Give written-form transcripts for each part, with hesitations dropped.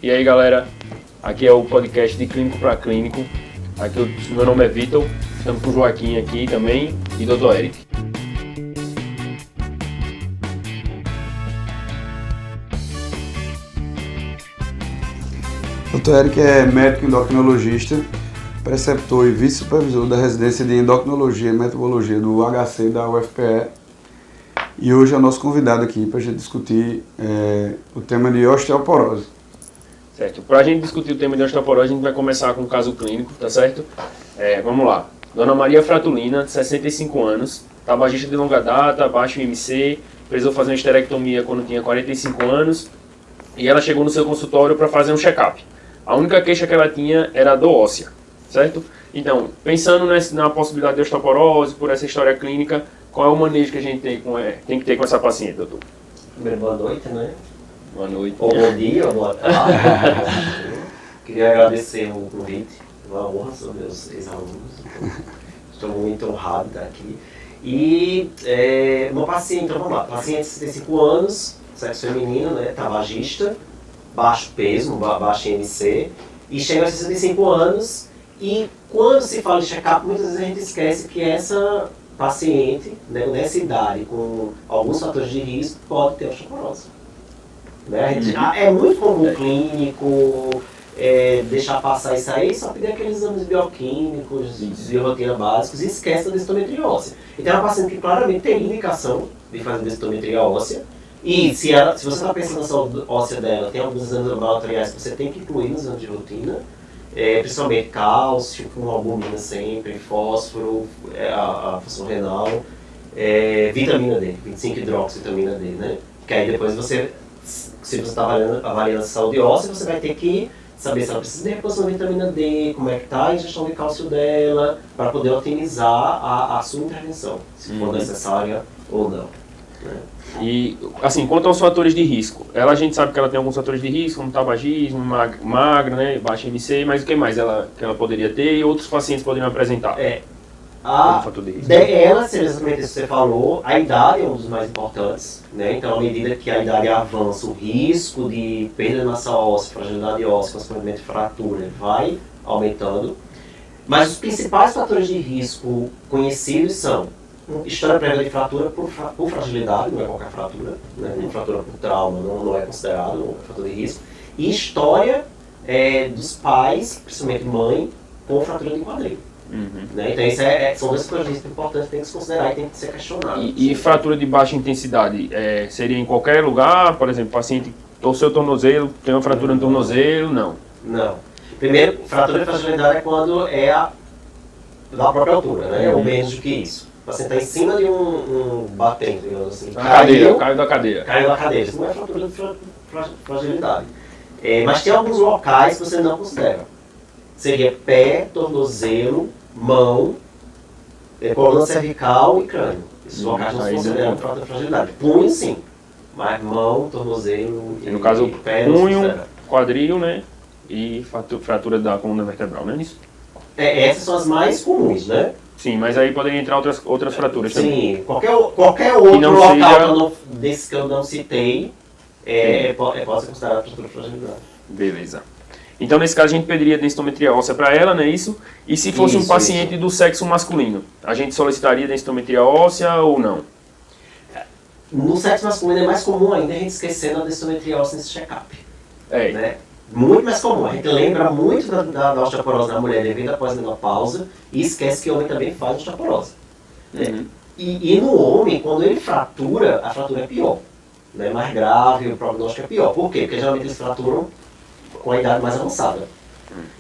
E aí galera, aqui é o podcast de Clínico para Clínico. Meu nome é Vitor, estamos com o Joaquim aqui também e Dr. Eric. Dr. Eric é médico endocrinologista, preceptor e vice-supervisor da residência de endocrinologia e metabologia do HC da UFPE. E hoje é o nosso convidado aqui para a gente discutir o tema de osteoporose. Certo, para a gente discutir o tema de osteoporose, a gente vai começar com um caso clínico, tá certo? Vamos lá. Dona Maria Fratulina, de 65 anos, tabagista de longa data, baixo IMC, precisou fazer uma esterectomia quando tinha 45 anos e ela chegou no seu consultório para fazer um check-up. A única queixa que ela tinha era a dor óssea, certo? Então, pensando na possibilidade de osteoporose, por essa história clínica, qual é o manejo que a gente tem que ter com essa paciente, doutor? Primeiro, boa noite, né? Boa noite. Ou bom dia, ou boa tarde. Queria agradecer o convite, uma honra, são meus ex-alunos. Estou muito honrado de estar aqui. E meu paciente, então vamos lá, paciente de 65 anos, sexo feminino, né, tabagista, baixo peso, baixo IMC, e chega aos 65 anos, e quando se fala de check-up, muitas vezes a gente esquece que essa paciente, né, nessa idade, com alguns fatores de risco, pode ter osteoporose. Né? É muito comum clínico deixar passar isso aí, só pedir aqueles exames bioquímicos, de rotina básicos e esquece da densitometria óssea. Então é uma paciente que claramente tem indicação de fazer densitometria óssea, e se você está pensando na saúde óssea dela, tem alguns exames laboratoriais que você tem que incluir nos exames de rotina, principalmente cálcio, com albumina sempre, fósforo, a função renal, vitamina D, 25-hidroxivitamina D, né? Que aí depois se você está avaliando a saúde óssea, você vai ter que saber se ela precisa de reposição de vitamina D, como é que está a ingestão de cálcio dela, para poder otimizar a sua intervenção, se for necessária ou não. Né? E, assim, quanto aos fatores de risco, a gente sabe que ela tem alguns fatores de risco, como tabagismo, magra, né, baixa IMC, mas o que mais que ela poderia ter e outros pacientes poderiam apresentar? Fator de risco. Ela, exatamente isso que você falou, a idade é um dos mais importantes, né? Então, à medida que a idade avança, o risco de perda de massa óssea, fragilidade óssea, consequentemente fratura, vai aumentando. Mas os principais fatores de risco conhecidos são história prévia de fratura por fragilidade, não é qualquer fratura, né? Uma fratura por trauma não é considerado um fator de risco, e história dos pais, principalmente mãe, com fratura de quadril. Né? Então são dois fatores de risco importantes que tem que se considerar e tem que ser questionado. E fratura de baixa intensidade, seria em qualquer lugar? Por exemplo, o paciente torceu o tornozelo, tem uma fratura no tornozelo? Não. Não. Primeiro, fratura de fragilidade é quando da própria altura, né? Ou menos do que isso. O paciente está em cima de um batente, digamos assim. Caiu da cadeira. Caiu da cadeira. Isso não é fratura de fragilidade. Mas tem alguns locais que você não considera. Seria pé, tornozelo, mão, coluna cervical e crânio. Esses locais não se consideram fratura de fragilidade. Punho, sim. Mas mão, tornozelo e no caso, pé, punho, quadril, né? E fratura da coluna vertebral, não é isso? Essas são as mais comuns, né? Sim, mas aí poderiam entrar outras fraturas também. Sim, qualquer outro local desse que eu não citei pode ser considerado fratura de fragilidade. Beleza. Então, nesse caso, a gente pediria densitometria óssea para ela, não é isso? E se fosse um paciente do sexo masculino, a gente solicitaria densitometria óssea ou não? No sexo masculino é mais comum ainda a gente esquecendo a densitometria óssea nesse check-up. Né? Muito mais comum. A gente lembra muito da osteoporose na mulher devido à pós-menopausa e esquece que o homem também faz osteoporose. Né? E no homem, quando ele fratura, a fratura é pior. Né? Mais grave, o prognóstico é pior. Por quê? Porque geralmente eles fraturam com a idade mais avançada.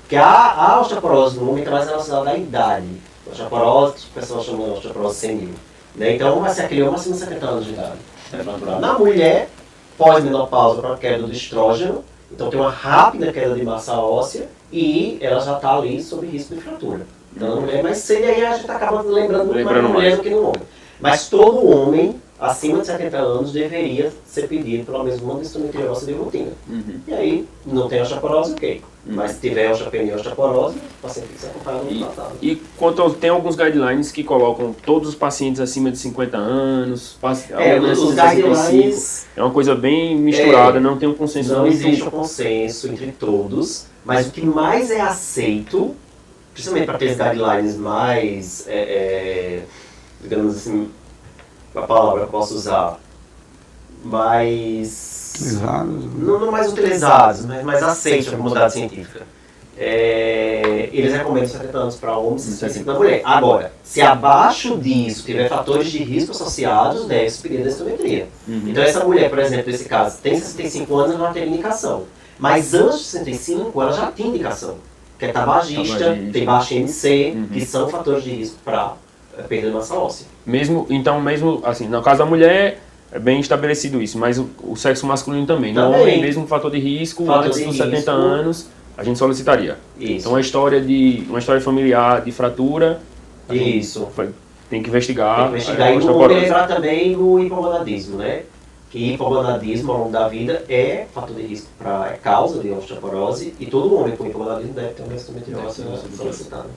Porque a osteoporose no homem está mais relacionada à idade. A osteoporose, o pessoal chama de osteoporose senil. Né? Então vai ser aquele homem acima de 70 anos de idade. Na mulher, pós-menopausa para queda do estrógeno, então tem uma rápida queda de massa óssea e ela já está ali sob risco de fratura. Então na mulher mais cedo, aí a gente acaba lembrando muito mais na mulher do que no homem. Mas todo homem acima de 70 anos deveria ser pedido pelo menos uma densitometria óssea de rotina. E aí não tem osteoporose, ok. Mas se tiver osteopenia e osteoporose, o paciente tem que ser acompanhado no tratado. E tem alguns guidelines que colocam todos os pacientes acima de 50 anos, os guidelines... É uma coisa bem misturada, não tem um consenso. Não existe um consenso entre todos, mas o que mais é aceito, principalmente para aqueles guidelines mais, digamos assim, a palavra que eu posso usar, mais... Não mais utilizados, mas mais aceitos na comunidade científica. Eles recomendam 70 anos para homens e 65 para mulher. Agora, se abaixo disso tiver fatores de risco associados, deve-se pedir a densitometria. Então essa mulher, por exemplo, nesse caso, tem 65 anos, ela não tem indicação. Mas antes de 65, ela já tem indicação. Que é tabagista, tem baixa IMC, que são fatores de risco para perda de massa óssea. Mesmo assim, no caso da mulher, é bem estabelecido isso, mas o sexo masculino também. No homem, mesmo fator de risco, antes dos 70 anos, a gente solicitaria. Isso. Então, uma história familiar de fratura, isso. Tem que investigar. E não lembrar também o hipogonadismo, né? Que hipogonadismo ao longo da vida é fator de risco para causa de osteoporose, e todo homem com hipogonadismo deve ter uma densitometria solicitada.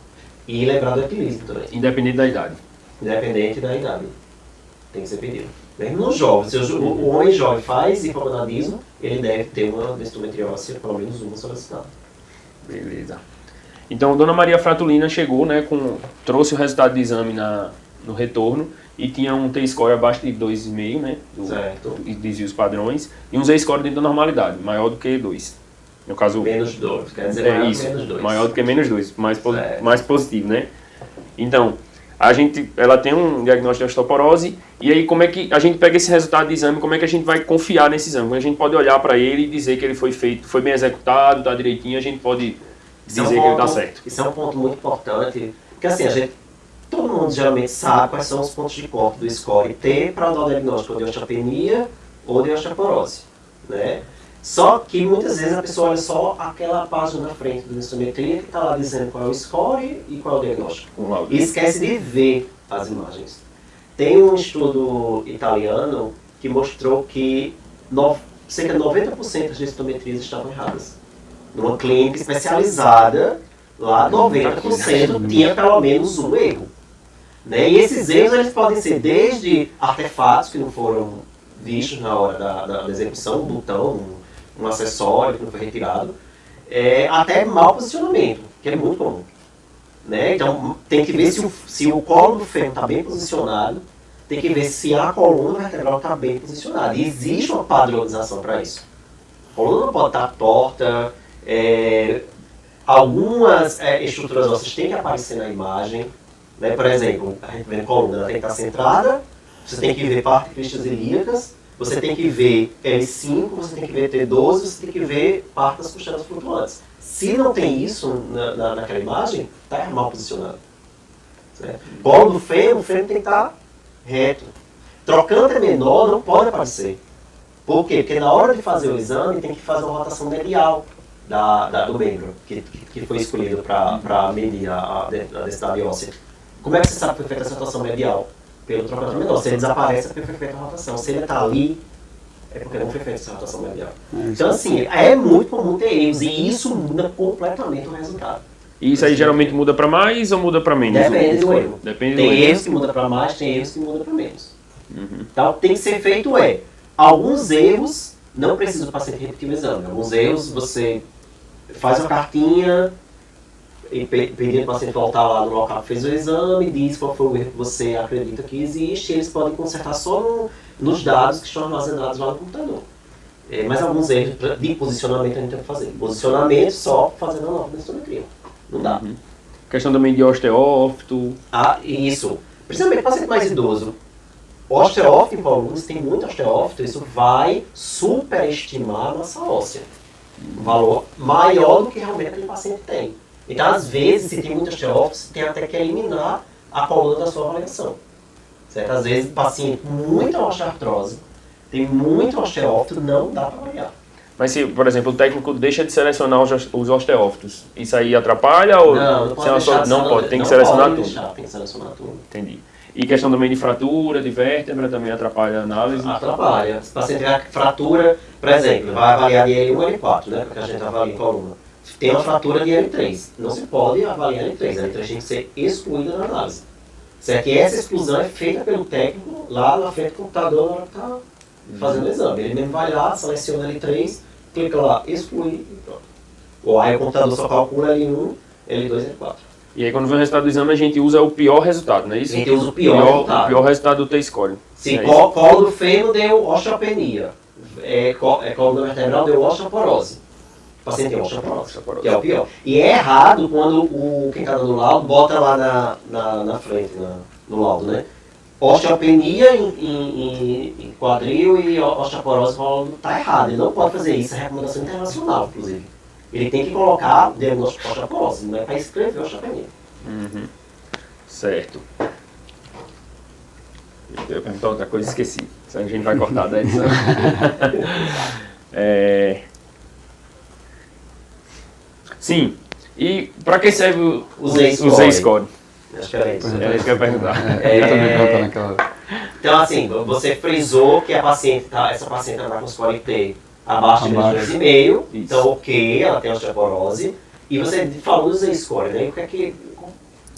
E lembrar do equilíbrio também. Independente da idade. Independente da idade. Tem que ser pedido. Mesmo no jovem, se o homem jovem faz hipogonadismo, ele deve ter uma densitometria óssea, pelo menos uma solicitada. Beleza. Então, Dona Maria Fratulina chegou, né, trouxe o resultado do exame no retorno e tinha um T-score abaixo de 2,5, né, e desvios padrões, e um Z-score dentro da normalidade, maior do que 2. No caso, menos 2, quer dizer, maior isso, que menos 2. Maior do que menos 2, mais positivo, né? Então, ela tem um diagnóstico de osteoporose, e aí como é que a gente pega esse resultado de exame, como é que a gente vai confiar nesse exame? Como a gente pode olhar para ele e dizer que ele foi bem executado, está direitinho, a gente pode dizer que ele está certo. Isso é um ponto muito importante, porque assim, todo mundo geralmente sabe quais são os pontos de corte do score T para dar o diagnóstico de osteopenia ou de osteoporose, né? Só que muitas vezes a pessoa olha só aquela página na frente da densitometria que está lá dizendo qual é o score e qual é o diagnóstico. E esquece de ver as imagens. Tem um estudo italiano que mostrou que cerca de 90% das densitometrias estavam erradas. Numa clínica especializada, lá 90% tinha pelo menos um erro. Né? E esses erros eles podem ser desde artefatos que não foram vistos na hora da execução, um botão, um acessório que não foi retirado, até mau posicionamento, que é muito comum. Né? Então tem que ver se o colo do fêmur está bem posicionado, tem que ver se a coluna vertebral está bem posicionada. E existe uma padronização para isso. A coluna não pode estar torta, algumas estruturas ósseas têm que aparecer na imagem. Né? Por exemplo, a gente vê a coluna, ela tem que estar centrada, você tem que ver partes cristas ilíacas, você tem que ver L5, você tem que ver T12, você tem que ver parte das costelas flutuantes. Se não tem isso naquela imagem, está mal posicionado. Certo? Colo do fêmur, o fêmur tem que estar reto. Trocante menor não pode aparecer. Por quê? Porque na hora de fazer o exame tem que fazer uma rotação medial do membro, que foi escolhido para medir a densidade óssea. Como é que você sabe que foi feita essa rotação medial? Pelo trocante menor. Se ele desaparece, é porque foi feita a rotação. Se ele está ali, é porque não foi feita essa rotação medial. Então, assim, é muito comum ter erros, e isso muda completamente o resultado. E isso aí geralmente muda para mais ou muda para menos? Depende do erro. Tem erros que mudam para mais, tem erros que mudam para menos. Então, tem que ser feito alguns erros não precisa do paciente repetir o exame. Alguns erros você faz uma cartinha pedindo o paciente voltar lá no local que fez o exame, diz qual foi o erro que você acredita que existe, e eles podem consertar só nos dados que estão armazenados lá no computador. Mas alguns erros de posicionamento a gente tem que fazer. Posicionamento só fazendo a nova densitometria. Não dá. Questão também de osteófito. Isso. Principalmente paciente mais idoso. O osteófito em colunas, tem muito osteófito, isso vai superestimar a massa óssea. Um valor maior do que realmente aquele paciente tem. Então, às vezes, se tem muito osteófito, você tem até que eliminar a coluna da sua avaliação. Certo? Às vezes, o paciente com muita osteoartrose, tem muito osteófito, não dá para avaliar. Mas se, por exemplo, o técnico deixa de selecionar os osteófitos, isso aí atrapalha? Ou não pode deixar. Não pode, tem que selecionar tudo. Tem que selecionar tudo. Entendi. E questão também de fratura, de vértebra, também atrapalha a análise? Atrapalha. Se o paciente tiver fratura, por exemplo, vai avaliar de L1 ou L4, né? Porque a gente avalia em coluna. tem uma fratura de L3. Não se pode avaliar L3. A L3 tem que ser excluída na análise. Certo? E essa exclusão é feita pelo técnico lá na frente do computador na hora que está fazendo o exame. Ele mesmo vai lá, seleciona L3, clica lá, excluir e pronto. Ou aí o computador só calcula L1, L2 e L4. E aí quando vem o resultado do exame a gente usa o pior resultado, não é isso? A gente usa o pior resultado. O pior resultado do T-score. Se colo do fêmur deu osteopenia, coluna vertebral deu osteoporose. O paciente tem osteoporose, que é o pior. E é errado quando quem está dando laudo bota lá na frente, no laudo, né? Osteopenia em quadril e osteoporose está errado. Ele não pode fazer isso, é recomendação internacional, inclusive. Ele tem que colocar diagnóstico de osteoporose, não é para escrever osteopenia. Uhum. Certo. Eu ia perguntar outra coisa e esqueci. Isso a gente vai cortar da edição. Sim. E para que serve o Z-score? Acho que era isso. Era isso que eu ia perguntar. Eu também perguntando naquela hora. Então, assim, você frisou que essa paciente está com score T abaixo de 2,5. Então, ok, ela tem osteoporose. E você falou do Z-score, né? O que é que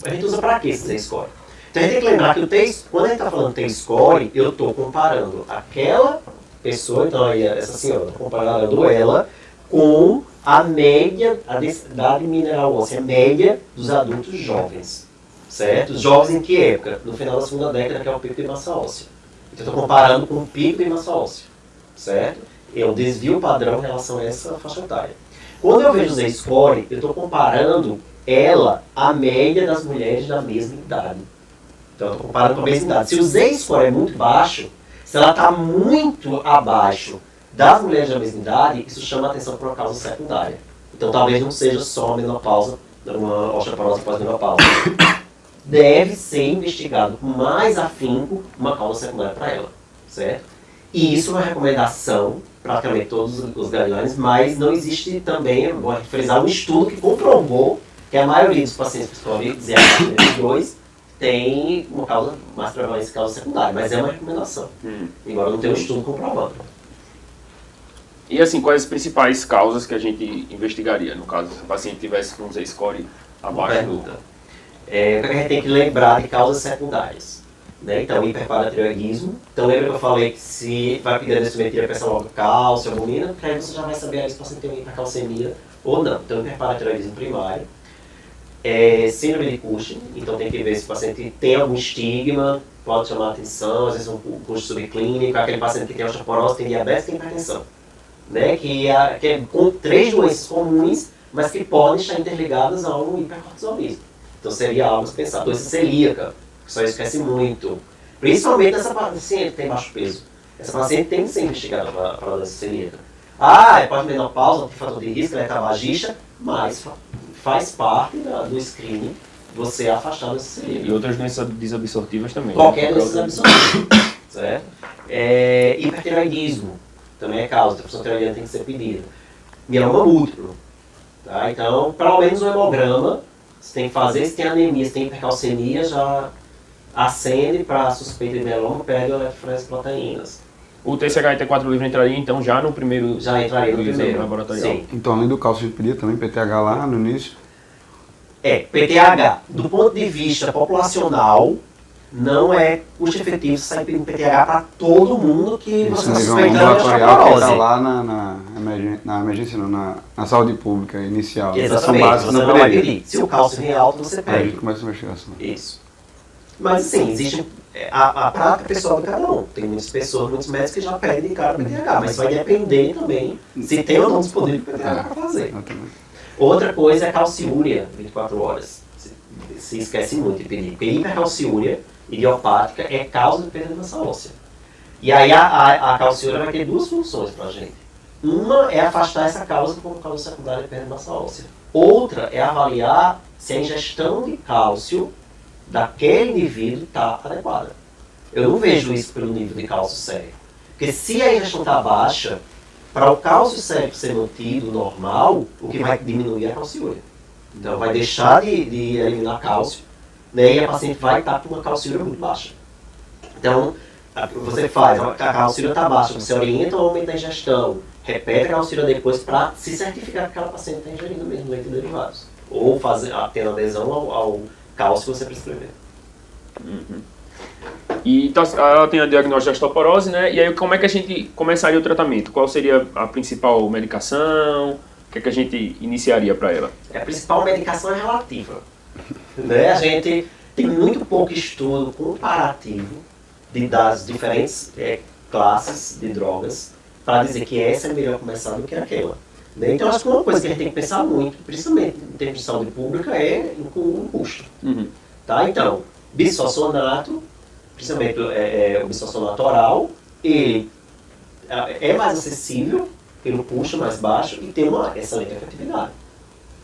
a gente usa para quê esse Z-score? Então, a gente tem que lembrar que quando a gente está falando T-score, eu estou comparando aquela pessoa, então aí essa senhora, estou comparando ela com a média, a densidade mineral óssea média dos adultos jovens, certo? Os jovens em que época? No final da segunda década, que é o pico de massa óssea. Então, estou comparando com o pico de massa óssea, certo? É um desvio padrão em relação a essa faixa etária. Quando eu vejo o Z-score, eu estou comparando ela à média das mulheres da mesma idade. Então, eu estou comparando com a mesma idade. Se o Z-score é muito baixo, se ela está muito abaixo das mulheres da mesma idade, isso chama a atenção para uma causa secundária. Então, talvez não seja só uma menopausa, uma osteoporose pós-menopausa. Deve ser investigado com mais afinco uma causa secundária para ela, certo? E isso é uma recomendação, praticamente todos os guidelines, mas não existe também, vou frisar, um estudo que comprovou que a maioria dos pacientes com ZH2 tem uma causa, mais prevalência de causa secundária, mas é uma recomendação, embora não tenha um estudo comprovando. E assim, quais as principais causas que a gente investigaria, no caso, se o paciente tivesse com um Z-score abaixo do... O que a gente tem que lembrar de causas secundárias, né? Então, hiperparatiroidismo. Então, lembra que eu falei que se vai pedir a densitometria, peça logo cálcio, albumina, porque aí você já vai saber se o paciente tem uma hipercalcemia ou não. Então, hiperparatiroidismo primário. Síndrome de Cushing, então tem que ver se o paciente tem algum estigma, pode chamar a atenção, às vezes um Cushing subclínico, aquele paciente que tem osteoporose, tem diabetes, tem hipertensão, né? Que é com 3 doenças comuns, mas que podem estar interligadas a um hipercortisolismo. Então seria algo a pensar. Doença celíaca, que só esquece muito, principalmente essa paciente que tem baixo peso. Essa paciente tem que ser investigada para a doença celíaca. É pós-menopausa, tem fator de risco, ela é tabagista, mas faz parte do screening você afastar dessa celíaca. E outras doenças desabsortivas também. Qualquer doença desabsortiva, certo? Hipertireoidismo também é causa, a função tireoidiana tem que ser pedida. Mieloma múltiplo, tá? Então, pelo menos um hemograma, você tem que fazer, se tem anemia, se tem hipercalcemia, já acende para suspeita de mieloma, pede o eletroforese proteínas. O TSH e T4 livre entraria então já no primeiro... Já entraria no primeiro, laboratorial. sim. Então, além do cálcio de pedir, também PTH lá no início? PTH, do ponto de vista populacional, não é custo efetivo sair pedindo PTH para todo mundo que você está suspeitando de ambulatorial que está osteoporose. lá na emergência, não, na saúde pública inicial. Exatamente, Básica, você não vai pedir. Se o cálcio vem alto, você Aí a pede. gente começa a investigação. Isso. Mas assim, existe a prática pessoal de cada um. Tem muitas pessoas, muitos médicos que já pedem de cara PTH, mas vai depender também se tem ou não disponível PTH para fazer. Outra coisa é a calciúria, 24 horas. Se esquece muito de pedir, porque hipercalciúria idiopática é causa de perda de massa óssea. E aí a calciúria vai ter duas funções para a gente. Uma é afastar essa causa como causa secundária de perda de massa óssea. Outra é avaliar se a ingestão de cálcio daquele indivíduo está adequada. Eu não vejo isso pelo nível de cálcio sério. Porque se a ingestão está baixa, para o cálcio sério ser mantido normal, o que vai diminuir é a calciúria. Então vai deixar de eliminar cálcio, né, e a paciente vai estar com uma calciúria muito baixa. Então, Você faz, a auxílio está baixa, você orienta o aumento da ingestão, repete a auxílio depois para se certificar que aquela paciente está ingerindo mesmo leite e derivados. Ou tendo adesão ao cálcio que você prescrever. E então, ela tem a diagnóstico de osteoporose, né? E aí como é que a gente começaria o tratamento? Qual seria a principal medicação? O que é que a gente iniciaria para ela? A principal medicação é relativa. Né? A gente tem muito pouco estudo comparativo das diferentes classes de drogas para dizer que essa é melhor começar do que aquela. Né? Então, acho que uma coisa que a gente tem que pensar muito, principalmente em termos de saúde pública, é o custo. Tá? Então, bisfosfonato, principalmente o bisfosfonato oral, ele é mais acessível, pelo custo mais baixo e tem uma excelente efetividade.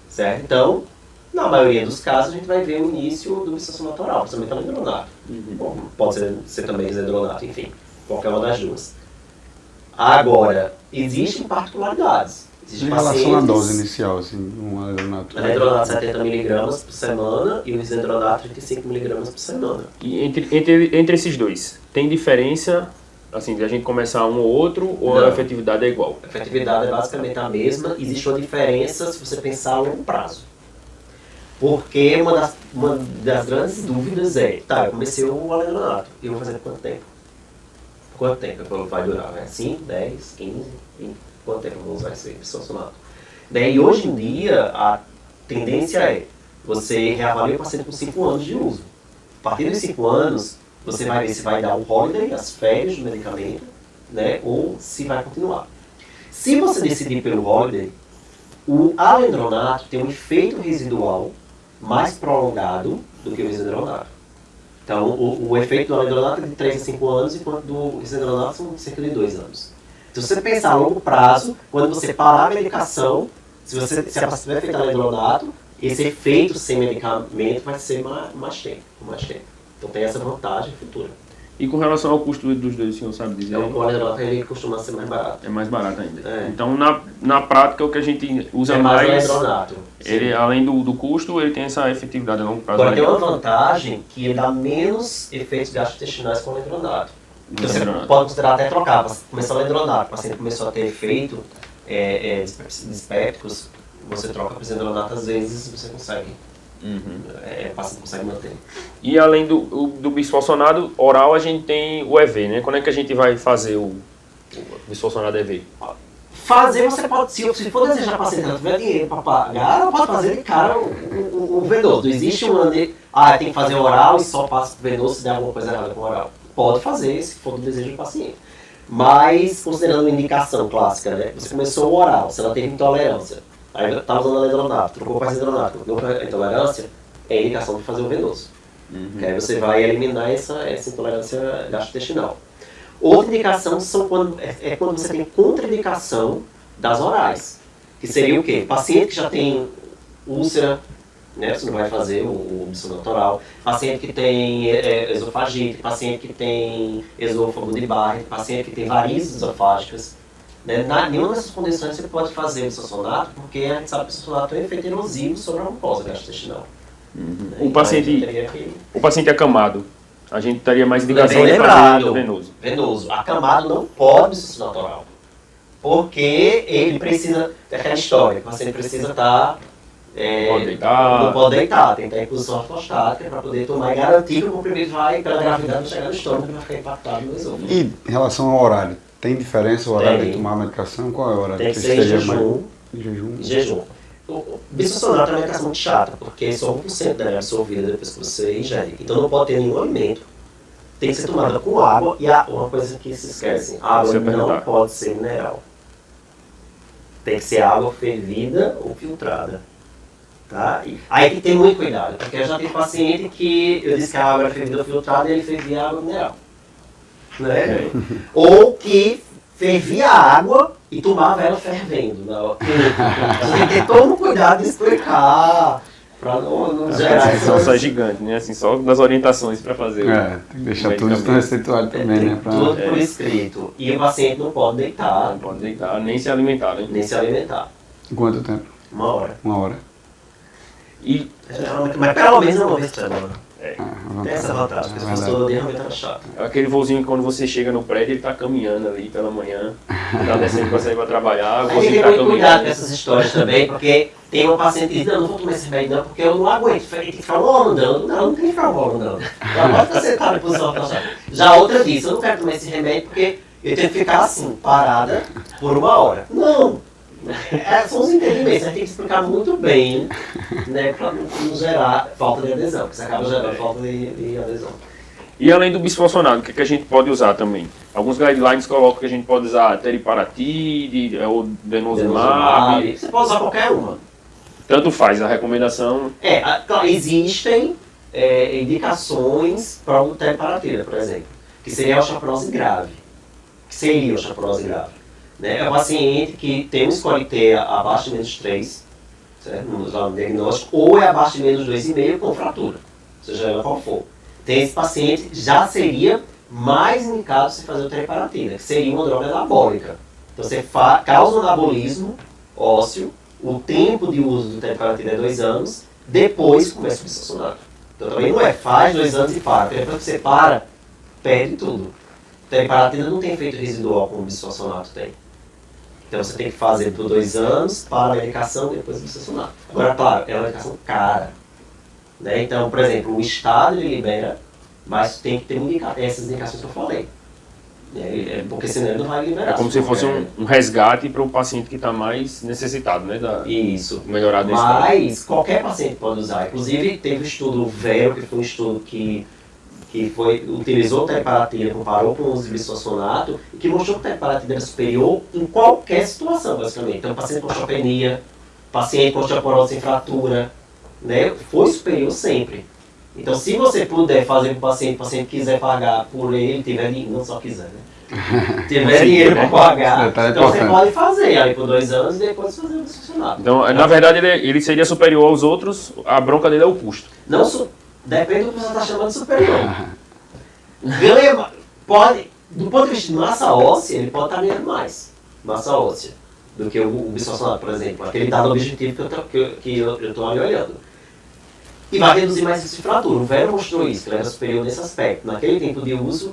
Certo? Então, na maioria dos casos, a gente vai ver o início do bisfosfonato oral, principalmente o alendronato. Bom, pode ser também isendronato, enfim, qualquer uma das duas. Agora, existem particularidades. Em relação à dose inicial, assim, um alendronato? Alendronato 70 mg por semana e o isendronato 35 mg por semana. E entre esses dois, tem diferença, assim, de a gente começar um ou outro, ou Não. a efetividade é igual? A efetividade é basicamente a mesma, existe uma diferença se você pensar a longo prazo. Porque uma das grandes dúvidas é, tá, eu comecei o alendronato, e eu vou fazer quanto tempo? Quanto tempo vai durar? Né? 5, 10, 15, 20? Quanto tempo eu vou usar esse bisfosfonato? Daí, hoje em dia, a tendência é você reavalia o paciente com 5 anos de uso. A partir dos 5 anos, você vai ver se vai dar o holiday, as férias do medicamento, né, ou se vai continuar. Se você decidir pelo holiday, o alendronato tem um efeito residual mais prolongado do que o isendronato. Então, o efeito do alendronato é de 3 a 5 anos, enquanto do isendronato são cerca de 2 anos. Se você pensar a longo prazo, quando você parar a medicação, se a paciente tiver feito alendronato, esse efeito sem medicamento vai ser mais tempo. Então tem essa vantagem futura. E com relação ao custo dos dois, o senhor sabe dizer? O alendronato ele costuma ser mais barato. É mais barato ainda. É. Então, na prática, o que a gente usa É mais mais, alendronato. ele, além do custo, ele tem essa efetividade a longo prazo. Agora tem uma vantagem que ele dá menos efeitos gastrointestinais com o alendronato. Então você pode considerar até trocar, começar o alendronato, o paciente começou a ter efeito dispépticos, você troca para o isendronato, às vezes você consegue. O paciente consegue manter. E além do bisfosfonado oral, a gente tem o EV, né? Quando é que a gente vai fazer o bisfosfonado EV? Fazer, você pode, se for desejar paciente, não tiver dinheiro para pagar, ela pode fazer de cara o venoso. Não existe tem que fazer oral e só passa pro venoso se der alguma coisa errada com o oral. Pode fazer, se for do desejo do paciente. Mas, considerando uma indicação clássica, né? Você começou o oral, se ela teve intolerância, aí está usando alendronato, trocou para isendronato, não a intolerância, é a indicação de fazer o venoso. Que aí você vai eliminar essa intolerância gastrointestinal. Outra indicação quando você tem contraindicação das orais, que seria o quê? Paciente que já tem úlcera, né, você não vai fazer o bisfosfonato oral, paciente que tem esofagite, paciente que tem esôfago de Barrett, paciente que tem varizes esofágicas. Né? Nenhuma dessas condições você pode fazer o bisfosfonato, porque a gente sabe que o bisfosfonato tem um efeito erosivo sobre a mucosa gastrointestinal. Né? O paciente acamado, a gente teria mais indicação Bem de lembrado, fazer venoso. Acamado não pode bisfosfonato oral, porque ele precisa, aquela história, o paciente precisa estar... não pode deitar, tem que ter inclusão ortostática para poder tomar e garantir que o comprimido vai, pela gravidade, chegar no estômago e vai ficar impactado no esôfago. E em relação ao horário, tem diferença o horário Tem. de tomar a medicação? Qual é o horário? Tem que ser em jejum. Em jejum? Em jejum. O bisfosfonato é uma medicação muito chata, porque só 1% dela é absorvida depois que você ingere. Então não pode ter nenhum alimento. Tem que ser tomada com água e uma coisa que se esquece, água não pode ser mineral. Tem que ser água fervida ou filtrada. Tá? Aí tem que ter muito cuidado, porque eu já tive paciente que eu disse que a água era fervida ou filtrada e ele fervia água mineral. Né? Ou que fervia a água e tomava ela fervendo. A gente tem todo um cuidado de explicar, para não gerar A só é gigante, né? Assim, só das orientações para fazer. Tem que deixar tudo isso no receituário também, né? Tudo por escrito. E o paciente não pode deitar. Não pode deitar, nem se alimentar, né? Nem se alimentar. Quanto tempo? 1 hora. 1 hora. E Mas pelo menos uma vez por semana. Tem essa vantagem, porque se fosse todo dia realmente era chato. É aquele voozinho que quando você chega no prédio, ele tá caminhando ali pela manhã, tá descendo pra sair pra trabalhar, o Aí voozinho tem tá muito cuidado com caminhando. essas histórias também, porque tem uma paciente que diz, não vou tomar esse remédio não, porque eu não aguento, tem que ficar uma hora andando. Não tem que ficar uma hora andando. Ela pode ficar sentada em posição relaxada. Já a outra disse, eu não quero tomar esse remédio porque eu tenho que ficar assim, parada, por uma hora. Não! São os entendimentos, a gente tem que explicar muito bem, né, para não gerar falta de adesão, porque você acaba gerando falta de adesão. E além do bisfosfonato, o que a gente pode usar também? Alguns guidelines colocam que a gente pode usar teriparatide ou denosumab. Você pode usar qualquer uma. Tanto faz, a recomendação... Claro, existem indicações para o teriparatida, por exemplo, que seria a osteoporose grave. Que seria a osteoporose grave. Né? É um paciente que tem um score T abaixo de menos 3, certo? No diagnóstico, ou é abaixo de menos 2,5 com fratura, seja ela qual for. Tem esse paciente, já seria mais indicado você fazer o teriparatida, que seria uma droga anabólica. Então você causa um anabolismo ósseo, o tempo de uso do teriparatida é 2 anos, depois começa o bisfosfonato. Então também não faz 2 anos e para, porque depois que você para, perde tudo. O teriparatida não tem efeito residual como o bisfosfonato tem. Então você tem que fazer por 2 anos, para a medicação e depois o bisfosfonato. Agora, claro, é uma medicação cara. Né? Então, por exemplo, o Estado ele libera, mas tem que ter essas indicações que eu falei. Porque senão ele não vai liberar. É como se fosse um resgate para o paciente que está mais necessitado, né? Isso. Melhorar desse Mas qualquer paciente pode usar. Inclusive, teve o estudo VERO, que foi um estudo que utilizou o teriparatida, comparou com o uso de bisfosfonato, e que mostrou que o teriparatida era superior em qualquer situação, basicamente. Então, paciente com osteopenia, paciente com osteoporose sem fratura, né, foi superior sempre. Então, se você puder fazer para o paciente quiser pagar por ele, tiver dinheiro, não só quiser, né? Tiver dinheiro para pagar, então você pode fazer aí por 2 anos e depois fazer o bisfosfonato. Então, na verdade, ele seria superior aos outros, a bronca dele é o custo. Não, depende do que você está chamando de superior. Ganha, pode, do ponto de vista de massa óssea, ele pode estar ganhando mais massa óssea do que o bisfosfonato, por exemplo, aquele dado objetivo que eu estou olhando. E vai reduzir mais risco de fratura. O VERO mostrou isso, que ele era superior nesse aspecto. Naquele tempo de uso,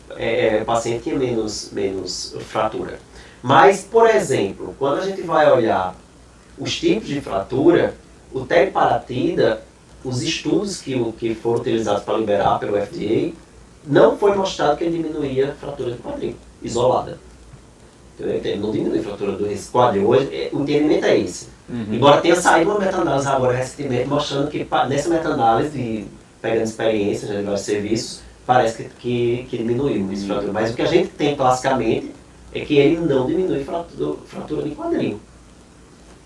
o paciente tinha menos fratura. Mas, por exemplo, quando a gente vai olhar os tipos de fratura, o teriparatida, os estudos que foram utilizados para liberar pelo FDA, não foi mostrado que ele diminuía a fratura do quadril, isolada. Ele não diminui a fratura do quadril. Hoje, o entendimento é esse. Embora tenha saído uma meta-análise agora recentemente, mostrando que nessa meta-análise, pegando experiências de vários serviços, parece que diminuiu essa fratura. Mas o que a gente tem classicamente é que ele não diminui fratura de quadril.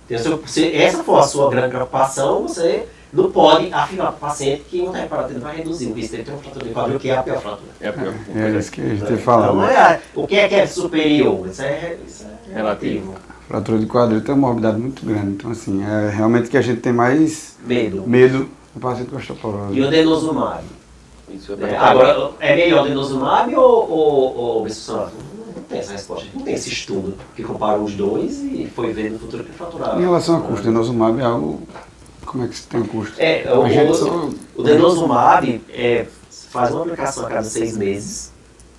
Então, se essa for a sua grande preocupação, você não pode afirmar para o paciente que um teriparatida vai reduzir o risco de ter uma fratura de quadril, que é a pior fratura. É a pior. É isso que a gente fala. Então, o que é superior? Isso é relativo. Fratura de quadril tem uma morbidade muito grande. Então, assim, é realmente que a gente tem mais medo do paciente com osteoporose. E o denosumab? Isso Agora, é melhor o denosumab ou o bisfosfonato? Não tem essa resposta. Não tem esse estudo que comparou os dois e foi ver no futuro que fraturava. Em relação a custo, o denosumab é algo... Como é que tem custo? O denosumab faz uma aplicação a cada 6 meses,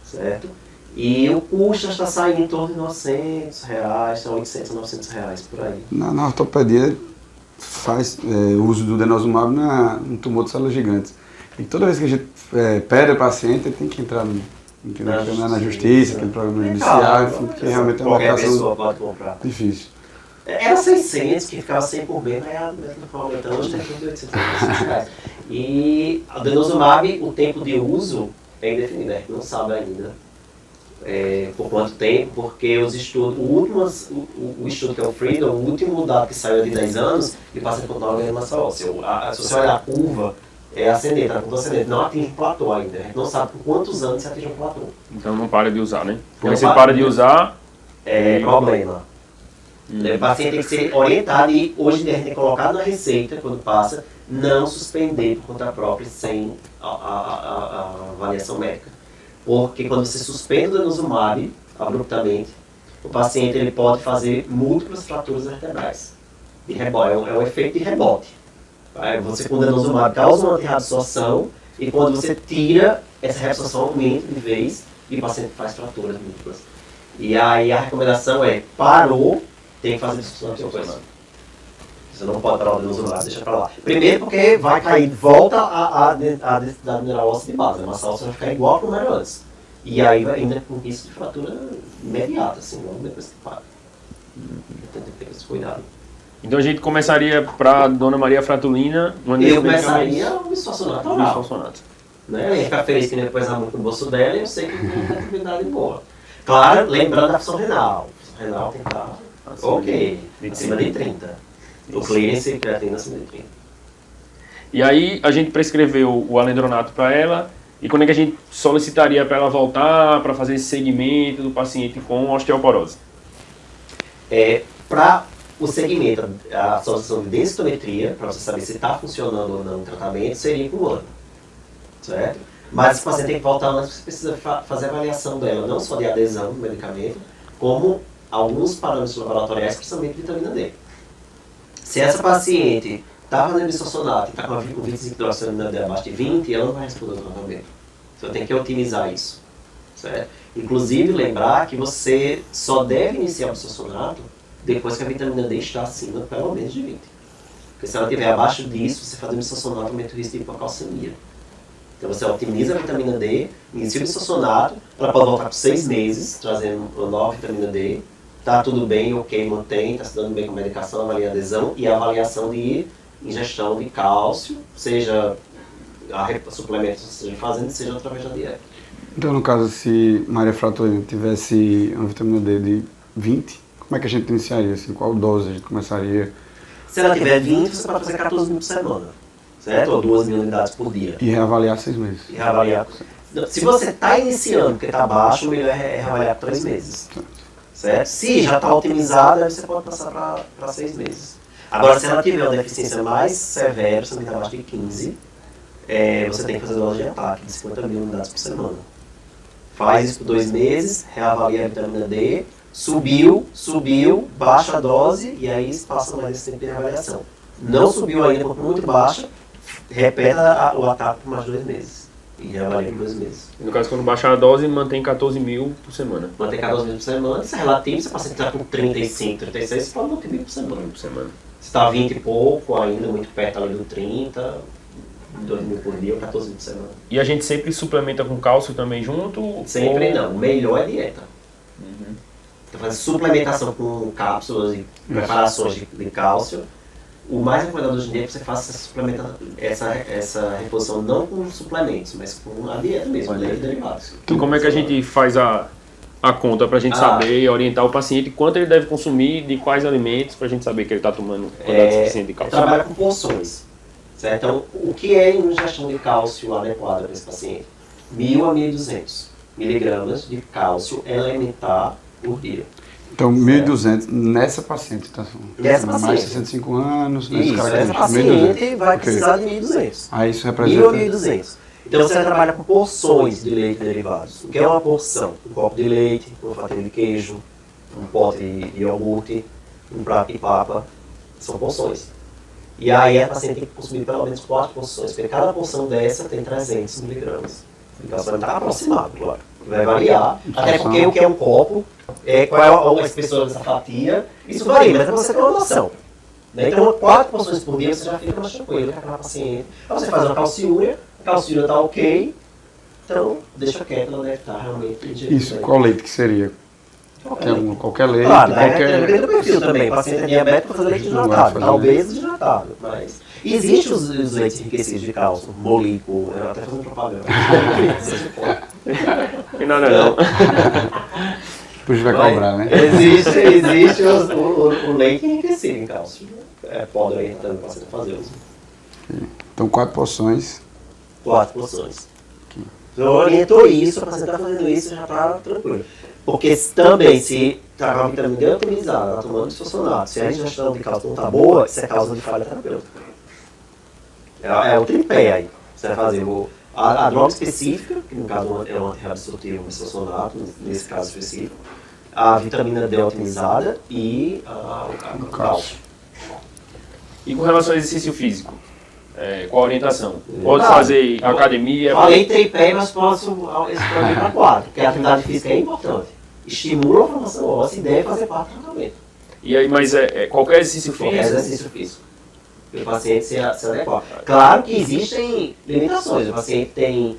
certo? E o custo está saindo em torno de R$900, R$800, R$900 por aí. Na ortopedia faz uso do denosumab no tumor de células gigantes. E toda vez que a gente pede o paciente, ele tem que entrar na justiça, aquele programa judicial, enfim, porque realmente é uma aplicação difícil. Era 600, que ficava 100 por mês, aí a mesma forma aumentando, hoje tem de R$800. E o denosumab, o tempo de uso é indefinido, a gente não sabe ainda por quanto tempo, porque os estudos, o estudo que é o Freedom, o último dado que saiu de 10 anos, ele passa a continuar ganhando massa óssea. Se você olhar a curva, é ascendente, a curva ascendente, não atinge um platô ainda, a gente não sabe por quantos anos se atinge um platô. Então não para de usar, né? Porque se para de usar... É problema. O paciente tem que ser orientado e hoje em dia a gente tem colocado na receita, quando passa, não suspender por conta própria sem a avaliação médica. Porque quando você suspende o denosumab abruptamente, o paciente ele pode fazer múltiplas fraturas vertebrais. De rebote, é um efeito de rebote. Você com o denosumab causa uma antirradioabsorção E quando você tira, essa reabsorção aumenta de vez e o paciente faz fraturas múltiplas. E aí a recomendação é, parou, tem que fazer absorção depois. Você não pode parar o denosumab, deixa pra lá. Primeiro porque vai cair, volta a densidade mineral óssea de base, a massa óssea vai ficar igual como era antes. E aí vai ainda com risco de fratura imediata, assim, logo depois que para. Tem que ter esse cuidado. Então a gente começaria para Dona Maria Fratulina... Eu começaria o bisfosfonato oral. Bisfosfonato. Né? Eu ia ficar feliz que ele ia pesar muito no bolso dela e eu sei que tem uma atividade boa. Claro, lembrando da função renal. A função renal tem que estar acima de 30. O clearance e creatina acima de 30. E aí a gente prescreveu o alendronato para ela, e quando é que a gente solicitaria para ela voltar para fazer esse segmento do paciente com osteoporose? Para o segmento, a solicitação de densitometria, para você saber se está funcionando ou não o tratamento, seria com um ano. Certo? Mas o paciente tem que voltar antes, você precisa fazer a avaliação dela, não só de adesão do medicamento, como alguns parâmetros laboratoriais, principalmente vitamina D. Se essa paciente está fazendo bisfosfonato e está com o índice de vitamina D abaixo de 20, ela não vai responder ao tratamento. Você tem que otimizar isso. Certo? Inclusive, lembrar que você só deve iniciar o bisfosfonato depois que a vitamina D está acima, pelo menos de 20. Porque se ela estiver abaixo disso, você fazer bisfosfonato aumenta o risco de hipocalcemia. Então você otimiza a vitamina D, inicia o bisfosfonato, ela pode voltar por 6 meses, trazendo uma nova vitamina D. Tá tudo bem, ok, mantém, está se dando bem com a medicação, avalia a adesão e a avaliação de ingestão de cálcio, seja a suplementos que você esteja fazendo, seja através da dieta. Então, no caso, se Maria Fratulina tivesse uma vitamina D de 20, como é que a gente iniciaria? Assim, qual dose a gente começaria? Se ela tiver 20, você pode fazer 14 mil por semana, certo? Ou 2 mil unidades por dia. E reavaliar 6 meses. E reavaliar. Se você está iniciando porque está baixo, o melhor é reavaliar por 3 meses. Certo? Se já está otimizada, aí você pode passar para 6 meses. Agora, se ela tiver uma deficiência mais severa, se ela está abaixo de 15, você tem que fazer dose de ataque de 50 mil unidades por semana. Faz isso por 2 meses, reavalia a vitamina D, subiu, baixa a dose e aí passa mais esse tempo de reavaliação. Não subiu ainda, por muito baixa, repeta o ataque por mais 2 meses. E reavalia por 2 meses. No caso, quando baixar a dose, mantém 14 mil por semana. Mantém 14 mil por semana, isso é relativo, se o paciente está com 35, 36, você pode manter 1.000 por semana. Se está 20 e pouco, ainda muito perto ali do 30, 2 mil por dia ou 14 mil por semana. E a gente sempre suplementa com cálcio também junto? Sempre não, o melhor é dieta. Então fazer suplementação com cápsulas e preparações de cálcio. O mais recomendado hoje em dia é que você faça essa reposição não com suplementos, mas com a dieta mesmo, leite e derivados. Então como é que a gente faz a conta para a gente saber e orientar o paciente quanto ele deve consumir, de quais alimentos, para a gente saber que ele está tomando quantidade suficiente de cálcio? Trabalha com porções. Certo? Então, o que é ingestão de cálcio adequada para esse paciente? 1.000 a 1.200 miligramas de cálcio elementar por dia. Então, 1.200 nessa paciente, tá? Nessa paciente. Mais de 65 anos, isso, essa paciente vai precisar de 1.200. Aí isso representa... 1.000 a 1.200. Então você trabalha com porções de leite e derivados. O que é uma porção? Um copo de leite, uma fatia de queijo, um pote de iogurte, um prato de papa. São porções. E aí a paciente tem que consumir pelo menos 4 porções, porque cada porção dessa tem 300 miligramas. Então você vai estar aproximado, claro. Vai variar, até porque o que é um copo, qual é a espessura dessa fatia, isso varia, mas você tem uma noção. Né? Então 4 porções por dia você já fica mais tranquilo com aquela paciente. Aí você faz uma calciúria, a calciúria está ok, então deixa quieto, ela deve estar realmente... Isso, qual leite que seria? Qualquer leite, claro, qualquer... Depende do perfil também, o paciente é diabético fazer leite desnatado, talvez desnatado, mas... Existem os leites enriquecidos de cálcio, Molico, eu até fazendo propaganda. E nada não. Depois vai cobrar, né? Existe o leite enriquecido em cálcio. Pode orientar o paciente a fazer uso. Então 4 porções. 4 porções. Então orientou isso, o paciente está fazendo isso, já está tranquilo. Porque também, se está com a vitamina D otimizada, ela tomando bisfosfonato, se a ingestão de cálcio não está boa, isso é causa de falha terapêutica. É o tripé aí. Você vai fazer a droga específica, que no caso é um antirreabsortivo bisfosfonato, nesse caso específico, a vitamina D otimizada e o cálcio. E com relação ao exercício físico? com a orientação. Pode fazer academia. Falei tripé, mas posso expandir para 4, porque a atividade física é importante. Estimula a formação óssea e deve fazer parte do tratamento. E aí, mas qualquer exercício físico? Qualquer exercício físico. Para o paciente se adequar. Claro que existem limitações. O paciente tem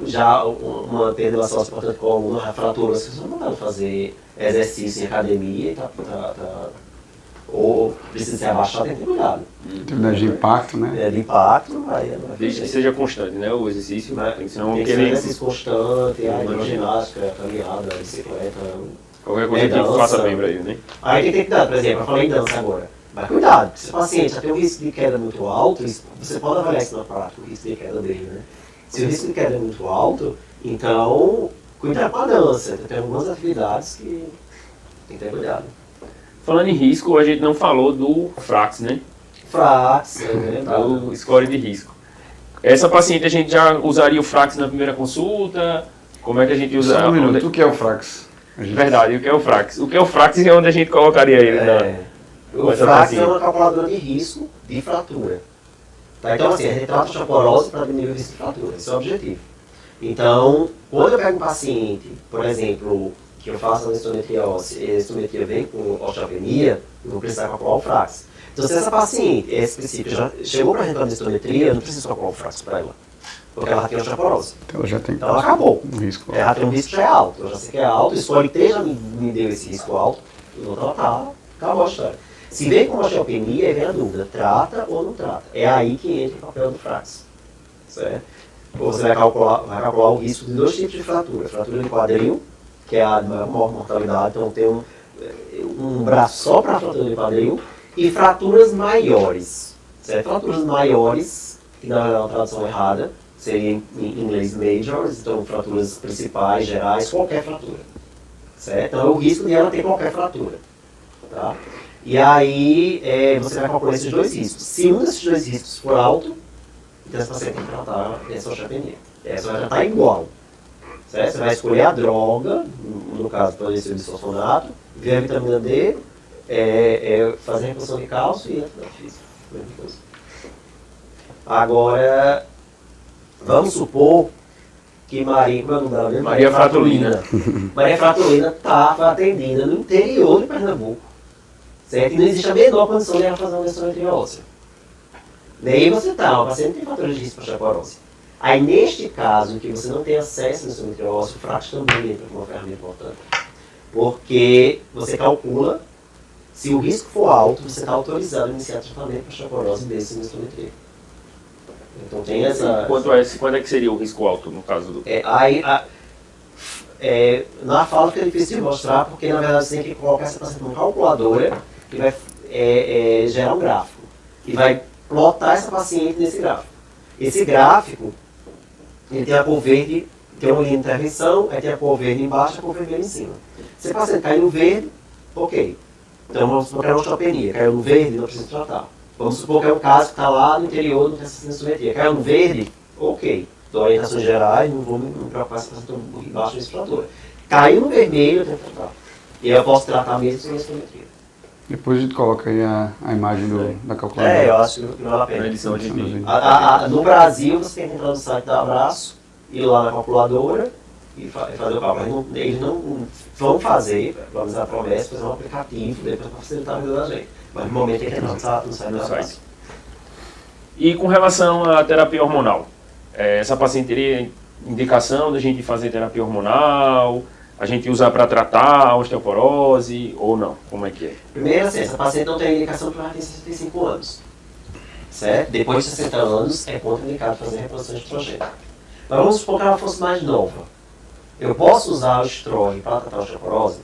já uma perda da óssea importante como uma fratura. Você não pode fazer exercício em academia ou precisa ser abaixado, tem que ter cuidado. Atividade de impacto, né? De impacto, vai. Desde que seja constante, né? O exercício. Tem que ser um exercício constante, a hidroginástica, a caminhada, a bicicleta. Qualquer coisa que faça bem para ele, né? Aí tem que ter cuidado, por exemplo, eu falei em dança agora. Mas cuidado, porque se o paciente já tem um risco de queda muito alto, você pode avaliar isso na prática, o risco de queda dele, né? Se o risco de queda é muito alto, então cuidado com a dança. Tem algumas atividades que tem que ter cuidado. Falando em risco, a gente não falou do FRAX, né? FRAX, né? Do score de risco. Essa paciente a gente já usaria o FRAX na primeira consulta? Como é que a gente usa? Só um minuto, o que é o FRAX? Verdade, o que é o FRAX? O que é o FRAX é onde a gente colocaria ele O FRAX é uma calculadora de risco de fratura. Tá? Então, assim, a gente trata a osteoporose para diminuir o risco de fratura. Esse é o objetivo. Então, quando eu pego um paciente, por exemplo, que eu faço a densitometria óssea e a densitometria vem com osteopenia, eu vou precisar calcular o FRAX. Então, se essa paciente específica já chegou para a gente com a densitometria, eu não preciso calcular o FRAX para ela. Porque ela já tem osteoporose. Então ela já tem Então ela acabou. um risco. Ela tem um risco já é alto. Eu já sei que é alto, o score T já me deu esse risco alto, eu vou tratar, acabou a história. Se vem com osteopenia, aí vem a dúvida, trata ou não trata? É aí que entra o papel do FRAX. Certo? Ou você vai calcular o risco de dois tipos de fratura. Fratura de quadril, que é a de maior mortalidade, então tem um braço só para fratura de quadril, e fraturas maiores. Certo? Fraturas maiores, que na verdade é uma tradução errada, seria em inglês majors, então fraturas principais, gerais, qualquer fratura. Certo? Então é o risco de ela ter qualquer fratura. Tá? E aí você vai calcular esses dois riscos. Se um desses dois riscos for alto, então esse paciente tem que tratar essa osteopenia. Essa vai tratar igual. Certo? Você vai escolher a droga, no caso pode ser o bisfosfonato, ver a vitamina D, fazer a reposição de cálcio e a atividade física. Agora, vamos supor que Maria Fratulina. Maria Fratulina estava atendida no interior de Pernambuco. Certo? E não existe a menor condição de ela fazer uma densitometria óssea. Nem você está, o paciente tem fatores de risco para osteoporose. Aí, neste caso, que você não tem acesso à densitometria óssea, o FRAX também entra como uma ferramenta importante. Porque você calcula, se o risco for alto, você está autorizado a iniciar tratamento para osteoporose desse densitometria. Então tem essa... Quanto é que seria o risco alto, no caso do... Na fala fica difícil de mostrar, porque na verdade você tem que colocar essa paciente numa calculadora que vai gerar um gráfico. E vai plotar essa paciente nesse gráfico. Esse gráfico, ele tem a cor verde, tem uma linha de intervenção, aí tem a cor verde embaixo e a cor vermelha em cima. Se o paciente cair no verde, ok. Então vamos supor que é uma osteopenia, caiu no verde, não precisa tratar. Vamos supor que é um caso que está lá no interior, não tem essa densitometria. Caiu no verde, ok. Dou orientações gerais, não vou me preocupar se está embaixo desse fratura. Caiu no vermelho, eu tenho que tratar. E eu posso tratar mesmo sem densitometria. Depois a gente coloca aí a imagem da calculadora. Eu acho que vale a pena. Na edição de vídeo. No Brasil, você tem que entrar no site da Abraço, ir lá na calculadora e fazer o cálculo. Eles não vão fazer, pelo menos a promessa, fazer um aplicativo depois para facilitar a vida da gente. Mas no momento tem que entrar no site da Abraço. E com relação à terapia hormonal? Essa paciente teria indicação da gente fazer terapia hormonal? A gente usa para tratar a osteoporose ou não? Como é que é? Primeiro, assim, essa paciente não tem indicação porque ela tem 65 anos. Certo? Depois de 60 anos, é contraindicado fazer reposição de estrogênio. Mas vamos supor que ela fosse mais nova. Eu posso usar o estrógeno para tratar a osteoporose?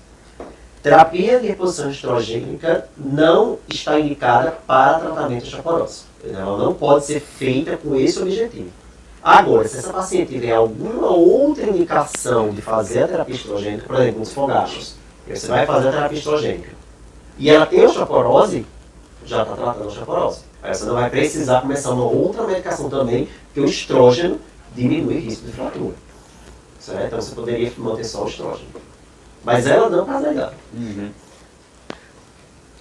Terapia de reposição estrogênica não está indicada para tratamento de osteoporose. Ela não pode ser feita com esse objetivo. Agora, se essa paciente tiver alguma outra indicação de fazer a terapia estrogênica, por exemplo, os fogachos, você vai fazer a terapia estrogênica, e ela tem osteoporose, já está tratando a osteoporose. Aí você não vai precisar começar uma outra medicação também, porque o estrógeno diminui o risco de fratura. Certo? Então você poderia manter só o estrógeno. Mas ela não casaria.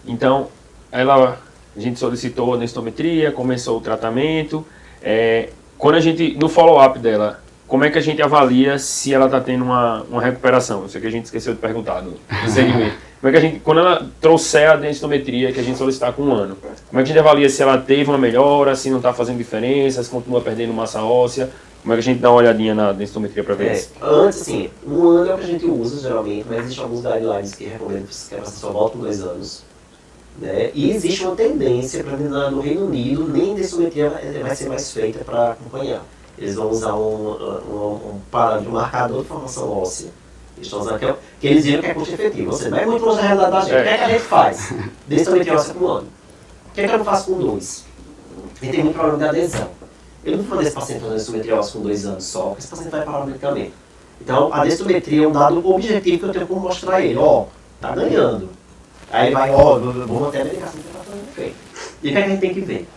Então, ela a gente solicitou a densitometria, começou o tratamento. Quando a gente, no follow-up dela, como é que a gente avalia se ela está tendo uma recuperação? Isso aqui a gente esqueceu de perguntar no segmento. Como é que a gente, quando ela trouxer a densitometria que a gente solicitar com 1 ano, como é que a gente avalia se ela teve uma melhora, se não está fazendo diferença, se continua perdendo massa óssea? Como é que a gente dá uma olhadinha na densitometria para ver isso? Antes, assim, 1 ano é o que a gente usa geralmente, mas existem alguns guidelines que recomendam que a pessoa só volta com 2 anos. Né? E existe uma tendência para no Reino Unido, nem densitometria vai ser mais feita para acompanhar. Eles vão usar um marcador de formação óssea. Eles estão usando que eles viram que é custo efetivo. Ou seja, não é muito longe da realidade da gente. O que é que a gente faz? Densitometria óssea com 1 ano. O que é que eu não faço com 2? A gente tem muito problema de adesão. Eu não vou fazer esse paciente fazer densitometria óssea com 2 anos só, porque esse paciente vai parar o medicamento. Então, a densitometria é um dado objetivo que eu tenho como mostrar a ele. Tá ganhando. Aí ele vai, vou manter a medicação que está fazendo efeito. E o que a gente tem que ver?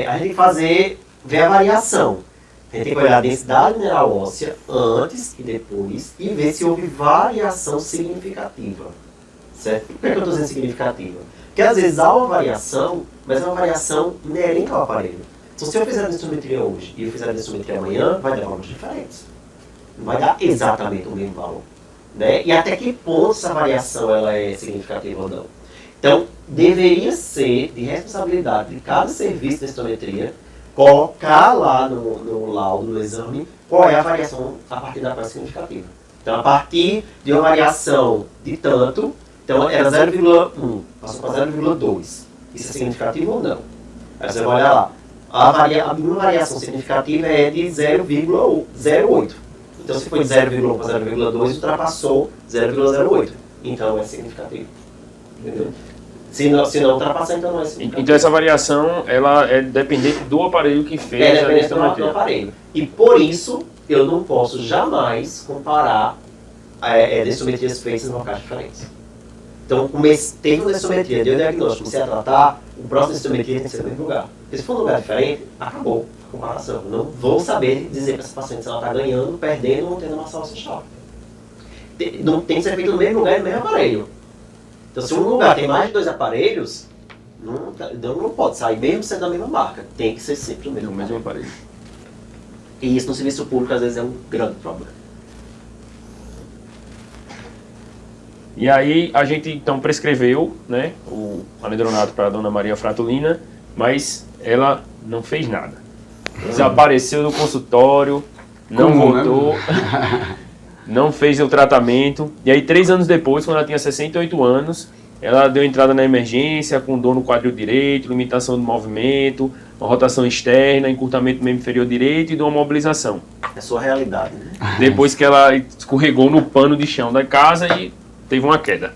A gente tem que ver a variação. A gente tem que olhar a densidade mineral óssea antes e depois e ver se houve variação significativa. Certo? Por que eu estou dizendo significativa? Porque às vezes há uma variação, mas é uma variação inerente ao aparelho. Então, se eu fizer a densitometria hoje e eu fizer a densitometria amanhã, vai dar valores diferentes. Não vai dar exatamente o mesmo valor. Né? E até que ponto essa variação ela é significativa ou não. Então, deveria ser de responsabilidade de cada serviço de densitometria colocar lá no laudo do exame qual é a variação a partir da qual é significativa. Então, a partir de uma variação de tanto, então era 0,1, passou para 0,2. Isso é significativo ou não? Aí você vai olhar lá. A mínima variação significativa é de 0,08. Então, se foi de 0,1 para 0,2, ultrapassou 0,08. Então, é significativo. Entendeu? Se não ultrapassar, então não é significativo. Então, essa variação, ela é dependente do aparelho que fez a densitometria. Do aparelho. E, por isso, eu não posso jamais comparar densitometrias feitas em locais diferentes. Então, teve uma densitometria, deu o diagnóstico, comecei a tratar, o próximo densitometria tem que ser no mesmo lugar. Porque se for num lugar diferente, acabou a comparação. Não vou saber dizer para essa paciente se ela está ganhando, perdendo ou não tendo massa óssea choque. Não tem que ser feito no mesmo lugar e no mesmo aparelho. Então, se um lugar tem mais de 2 aparelhos, não pode sair, mesmo sendo da mesma marca. Tem que ser sempre no mesmo aparelho. E isso no serviço público, às vezes, é um grande problema. E aí a gente então prescreveu, né, o alendronato para a dona Maria Fratulina, mas ela não fez nada. Desapareceu do consultório, não voltou, não fez o tratamento. E aí 3 anos depois, quando ela tinha 68 anos, ela deu entrada na emergência com dor no quadril direito, limitação do movimento, uma rotação externa, encurtamento do membro inferior direito e de uma mobilização. É a sua realidade, né? Depois que ela escorregou no pano de chão da casa e teve uma queda.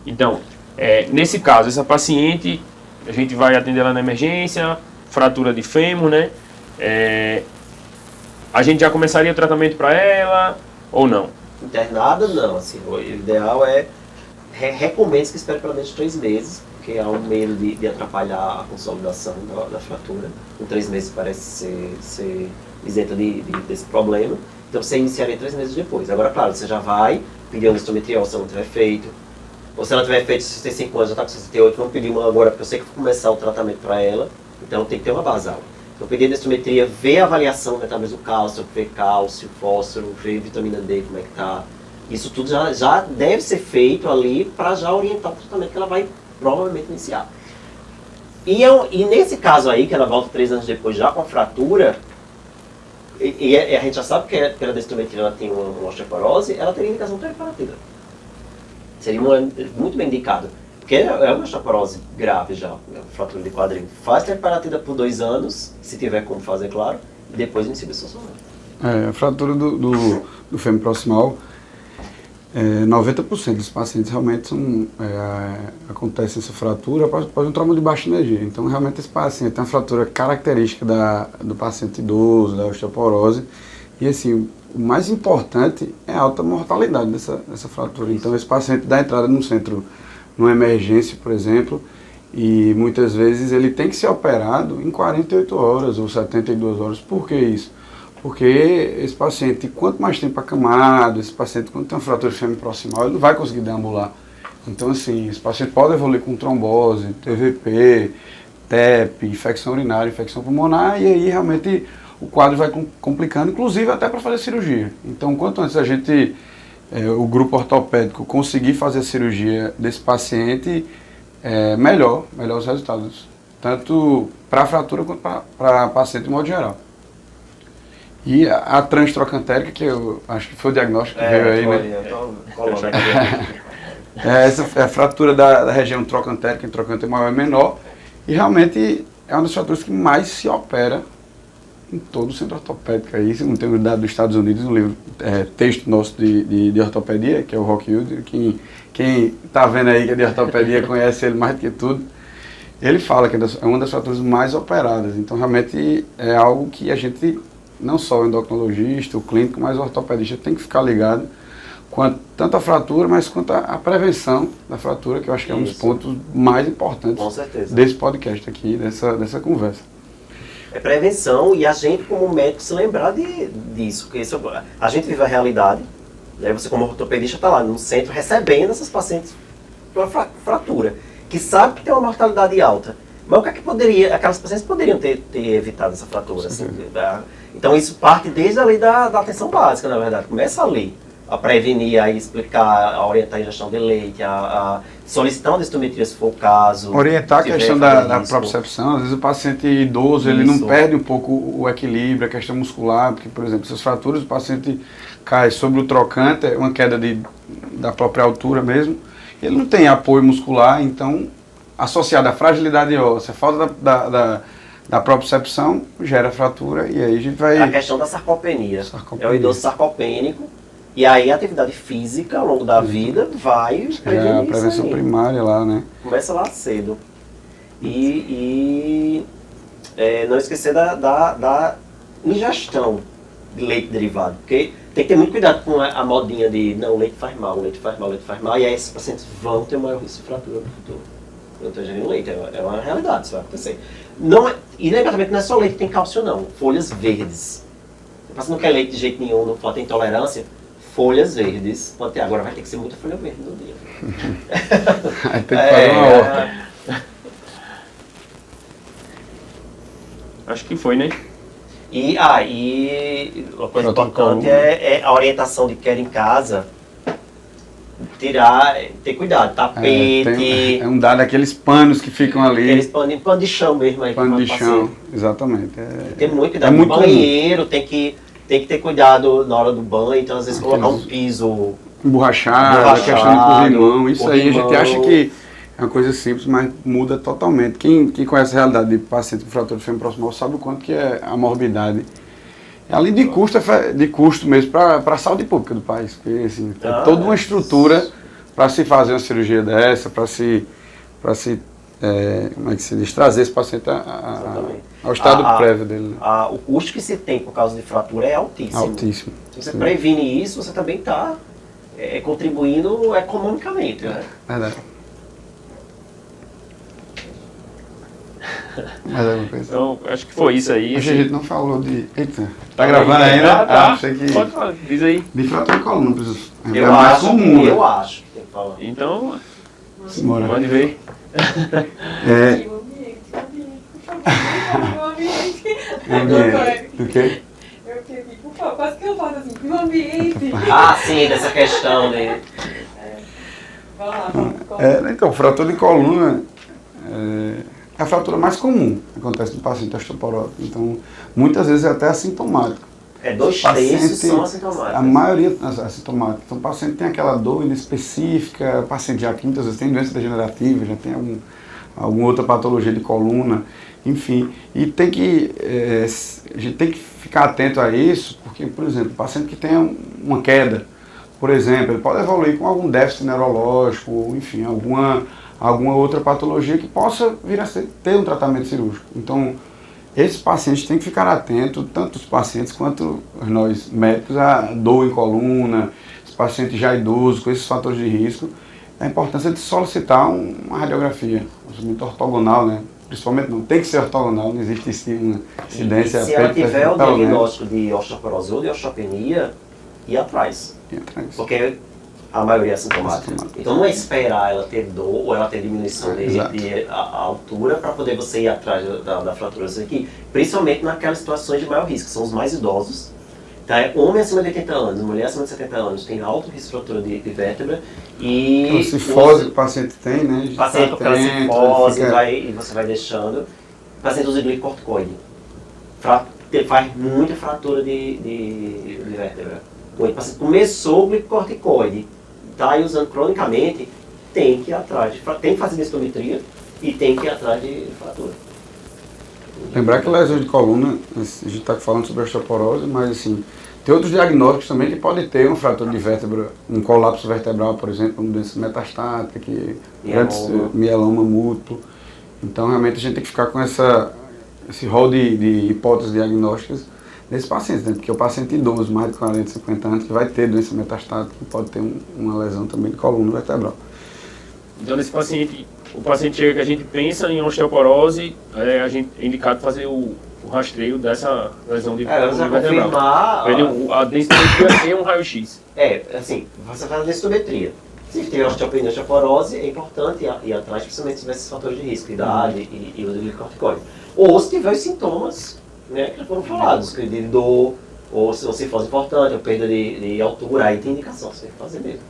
Então, nesse caso, essa paciente, a gente vai atender ela na emergência, fratura de fêmur, né? A gente já começaria o tratamento para ela ou não? Internada, não. Assim, o ideal recomendo que espere pelo menos 3 meses, porque há um medo de atrapalhar a consolidação da fratura. Com 3 meses parece ser isenta desse problema. Então você iniciaria 3 meses depois. Agora, claro, você já vai pedir uma densitometria se ela não tiver feito. Ou se ela tiver feito 65 anos, já está com 68, vamos pedir uma agora, porque eu sei que vou começar o tratamento para ela. Então tem que ter uma basal. Então pedir a densitometria, ver a avaliação do metabolismo do cálcio, ver cálcio, fósforo, ver vitamina D, como é que está. Isso tudo já deve ser feito ali para já orientar o tratamento que ela vai provavelmente iniciar. E nesse caso aí, que ela volta 3 anos depois já com a fratura, e a gente já sabe que pela densitometria ela tem uma osteoporose, ela teria indicação de teriparatida. Seria muito bem indicado. Porque é uma osteoporose grave já, uma fratura de quadril. Faz teriparatida por 2 anos, se tiver como fazer, claro, e depois inicia o biossolvente. A fratura do fêmur proximal, 90% dos pacientes realmente acontece essa fratura após um trauma de baixa energia. Então, realmente, esse paciente tem uma fratura característica do paciente idoso, da osteoporose. E, assim, o mais importante é a alta mortalidade dessa fratura. Então, esse paciente dá entrada num centro, numa emergência, por exemplo, e muitas vezes ele tem que ser operado em 48 horas ou 72 horas. Por que isso? Porque esse paciente, quanto mais tempo acamado, esse paciente, quando tem uma fratura fêmur proximal, ele não vai conseguir deambular. Então, assim, esse paciente pode evoluir com trombose, TVP, TEP, infecção urinária, infecção pulmonar, e aí realmente o quadro vai complicando, inclusive até para fazer cirurgia. Então, quanto antes a gente, o grupo ortopédico, conseguir fazer a cirurgia desse paciente, melhor os resultados, tanto para a fratura quanto para paciente de modo geral. E a transtrocantérica, que eu acho que foi o diagnóstico que veio aí, né? Essa é a fratura da região trocantérica, entre trocante maior e menor, e realmente é uma das fraturas que mais se opera em todo o centro ortopédico. Aí, se não tem um dado dos Estados Unidos, um livro, texto nosso de ortopedia, que é o Rock Hilder, quem está vendo aí que é de ortopedia conhece ele mais do que tudo. Ele fala que é uma das fraturas mais operadas, então realmente é algo que a gente, não só o endocrinologista, o clínico, mas o ortopedista tem que ficar ligado quanto tanto a fratura, mas quanto a prevenção da fratura, que eu acho que é um dos pontos mais importantes desse podcast aqui, dessa conversa. É prevenção e a gente como médico se lembrar disso, porque a gente vive a realidade, né? Você como ortopedista está lá no centro recebendo essas pacientes com fratura, que sabe que tem uma mortalidade alta. Mas o que é que aquelas pacientes poderiam ter evitado essa fratura? Assim, então isso parte desde ali da atenção básica, na verdade. Começa ali a prevenir, a explicar, a orientar a ingestão de leite, a solicitar uma densitometria se for o caso. Orientar a questão da propriocepção. Às vezes o paciente idoso, ele não perde um pouco o equilíbrio, a questão muscular, porque, por exemplo, essas fraturas, o paciente cai sobre o trocante, é uma queda da própria altura mesmo, ele não tem apoio muscular, então, associado à fragilidade óssea, a falta da propriocepção, gera fratura, e aí a gente vai... A questão da sarcopenia. É o idoso sarcopênico, e aí a atividade física ao longo da vida vai prevenir a prevenção isso aí. Primária lá, né? Começa lá cedo. E não esquecer da ingestão de leite derivado, porque tem que ter muito cuidado com a modinha de não, leite faz mal, leite faz mal, e aí esses pacientes vão ter maior risco de fratura no futuro. Eu estou ingerindo leite, é uma realidade, isso vai acontecer. E negativamente não é só leite que tem cálcio não, folhas verdes. Se o paciente não quer leite de jeito nenhum, não pode ter intolerância, folhas verdes, pode ter, agora vai ter que ser muita folha verde no dia. Aí tem que fazer uma horta. Acho que foi, né? E uma coisa importante é a orientação de queda em casa, ter cuidado, tapete... É um dado daqueles panos que ficam ali. Aqueles pano de chão mesmo aí. Pano de chão, exatamente. Tem muito cuidado. No banheiro tem que ter cuidado na hora do banho, então às vezes colocar um piso... Emborrachado, a questão de corrimão, isso aí a gente acha que é uma coisa simples, mas muda totalmente. Quem conhece a realidade de paciente com fratura de fêmur proximal sabe o quanto que é a morbidade. Além de custo mesmo para a saúde pública do país. Porque assim, tem toda uma estrutura para se fazer uma cirurgia dessa, para se como é que se diz, trazer esse paciente ao estado prévio dele. O custo que se tem por causa de fratura é altíssimo. Altíssimo. Se você previne isso, você também está contribuindo economicamente, né? Verdade. Mais alguma coisa? Então, acho que foi isso aí. Hoje a gente não falou de... Eita, tá gravando ainda? Tá. Que... Pode falar, diz aí. De fratura de coluna, preciso. Eu acho que tem que falar. Então, bora. pode ver. Do quê? Eu fiquei, por favor, quase que eu faço assim, no ambiente. Sim, dessa questão de... Vai lá, vamos. Então, fratura de coluna é a fratura mais comum que acontece no paciente osteoporótico. Então, muitas vezes é até assintomático. 2/3 são assintomáticos. A maioria é assintomática. Então, o paciente tem aquela dor inespecífica, o paciente já muitas vezes tem doença degenerativa, já tem alguma outra patologia de coluna, enfim. E a gente tem que ficar atento a isso, porque, por exemplo, o paciente que tem uma queda, por exemplo, ele pode evoluir com algum déficit neurológico, enfim, alguma outra patologia que possa vir a ter um tratamento cirúrgico. Então, esses pacientes têm que ficar atentos, tanto os pacientes quanto nós médicos, a dor em coluna, os pacientes já idosos, com esses fatores de risco, a importância de solicitar uma radiografia, muito ortogonal, né? Principalmente não tem que ser ortogonal, não existe sim uma incidência. Se ela tiver o diagnóstico de osteoporose ou de osteopenia, ir atrás. Porque a maioria é assintomática. Então não é esperar ela ter dor ou ela ter diminuição de a altura para poder você ir atrás da fratura aqui, principalmente naquelas situações de maior risco, que são os mais idosos. Tá? Homem acima de 80 anos, mulher acima de 70 anos tem alto risco de fratura de vértebra. E então, cifose que o paciente tem, né? O paciente com aquela cifose e você vai deixando. O paciente usa glicorticoide. Faz muita fratura de vértebra. O paciente começou o glicorticoide, está aí usando cronicamente, tem que ir atrás, tem que fazer densitometria e tem que ir atrás de fratura. Lembrar que lesão de coluna, a gente está falando sobre osteoporose, mas assim, tem outros diagnósticos também que pode ter uma fratura de vértebra, um colapso vertebral, por exemplo, uma doença metastática, mieloma múltiplo. Então realmente a gente tem que ficar com esse rol de hipóteses diagnósticas nesse paciente, né? Porque o paciente idoso, mais de 40, 50 anos, que vai ter doença metastática, pode ter uma lesão também de coluna vertebral. Então nesse paciente, o paciente chega que a gente pensa em osteoporose, a gente é indicado fazer o rastreio dessa lesão de coluna vertebral. A densitometria e um raio-x. Assim, você faz a densitometria. Se tiver osteopenia e osteoporose, é importante ir atrás, principalmente se tiver esses fatores de risco, idade e uso de glicorticoide. Ou se tiver os sintomas, né, que já foram falados, de dor, ou se você for importante, ou perda de altura, aí tem indicação, você tem que fazer mesmo.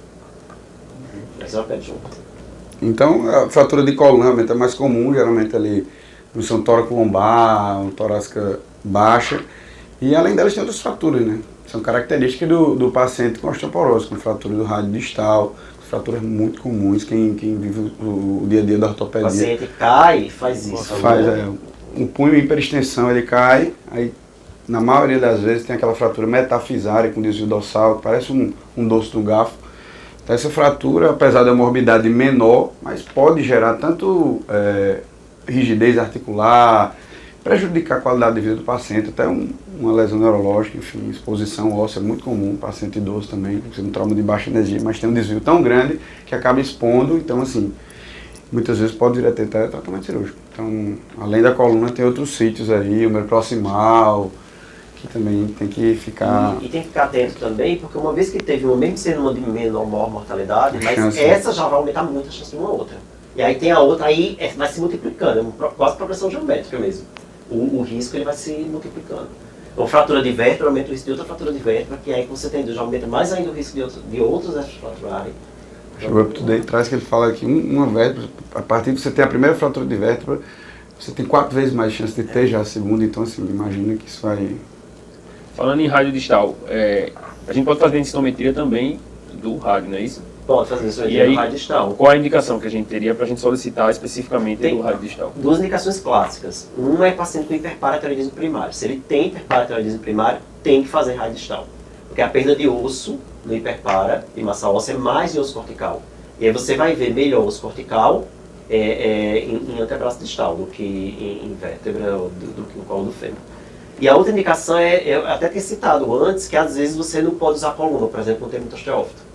Aí você vai pede junto. Então, a fratura de coluna realmente é mais comum, geralmente ali no são tóraco-lombar, torácica baixa, e além delas tem outras fraturas, né? São características do paciente com osteoporose, com fratura do rádio distal, fraturas muito comuns, quem vive o dia a dia da ortopedia. O paciente cai e faz isso. Um punho em hiperextensão, ele cai, aí na maioria das vezes tem aquela fratura metafisária com desvio dorsal, que parece um dorso do garfo. Então essa fratura, apesar da morbidade menor, mas pode gerar tanto rigidez articular, prejudicar a qualidade de vida do paciente, até uma lesão neurológica, enfim, exposição óssea é muito comum, paciente idoso também, um trauma de baixa energia, mas tem um desvio tão grande que acaba expondo, então assim, muitas vezes pode vir a ter até tratamento cirúrgico. Então, além da coluna, tem outros sítios aí, o meio proximal, que também tem que ficar... E tem que ficar atento também, porque uma vez que teve uma, mesmo sendo uma de menor mortalidade, mas essa já vai aumentar muito a chance de uma outra. E aí tem a outra, aí vai se multiplicando, é quase progressão geométrica mesmo. O risco ele vai se multiplicando. Então, fratura de vértebra aumenta o risco de outra fratura de vértebra, que aí que você tem, já aumenta mais ainda o risco de outros vertebras fraturarem. O UpToDate traz que ele fala que uma vértebra, a partir de você ter a primeira fratura de vértebra, você tem 4 vezes mais chance de ter já a segunda, então assim, imagina que isso vai... Falando em rádio distal, a gente pode fazer densitometria também do rádio, não é isso? Pode fazer densitometria do rádio distal. Qual a indicação que a gente teria para a gente solicitar especificamente do rádio distal? Duas indicações clássicas. Uma é paciente com hiperparatiroidismo primário. Se ele tem hiperparatiroidismo primário, tem que fazer rádio distal. Porque a perda de osso no hiperpara e massa óssea é mais de osso cortical. E aí você vai ver melhor osso cortical em antebraço distal do que em vértebra ou do que no colo do fêmur. E a outra indicação eu até ter citado antes, que às vezes você não pode usar a coluna, por exemplo, não tem muito osteófito.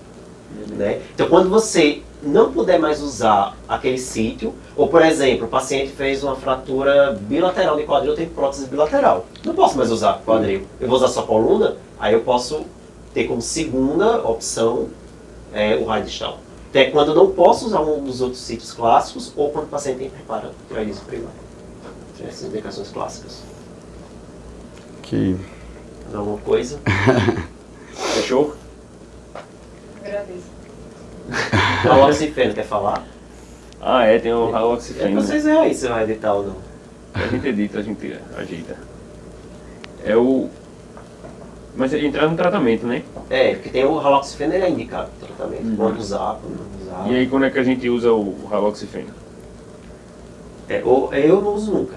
Né? Então quando você não puder mais usar aquele sítio, ou por exemplo, o paciente fez uma fratura bilateral de quadril, tem prótese bilateral. Não posso mais usar quadril, eu vou usar só coluna, aí eu posso ter como segunda opção o rádio distal. Até quando eu não posso usar um dos outros sítios clássicos, ou quando o paciente tem hiperparatiroidismo primário. Então, essas indicações clássicas. Que... Alguma coisa? Fechou? Agradeço. Haloxifeno, quer falar? Tem o haloxifeno. Vocês veem aí se vai editar ou não. A gente edita, a gente ajeita. Mas entrar no tratamento, né? Porque tem o haloxifeno, ele é indicado no tratamento. Quando usar, quando não usar. E aí quando é que a gente usa o haloxifeno? Eu não uso nunca.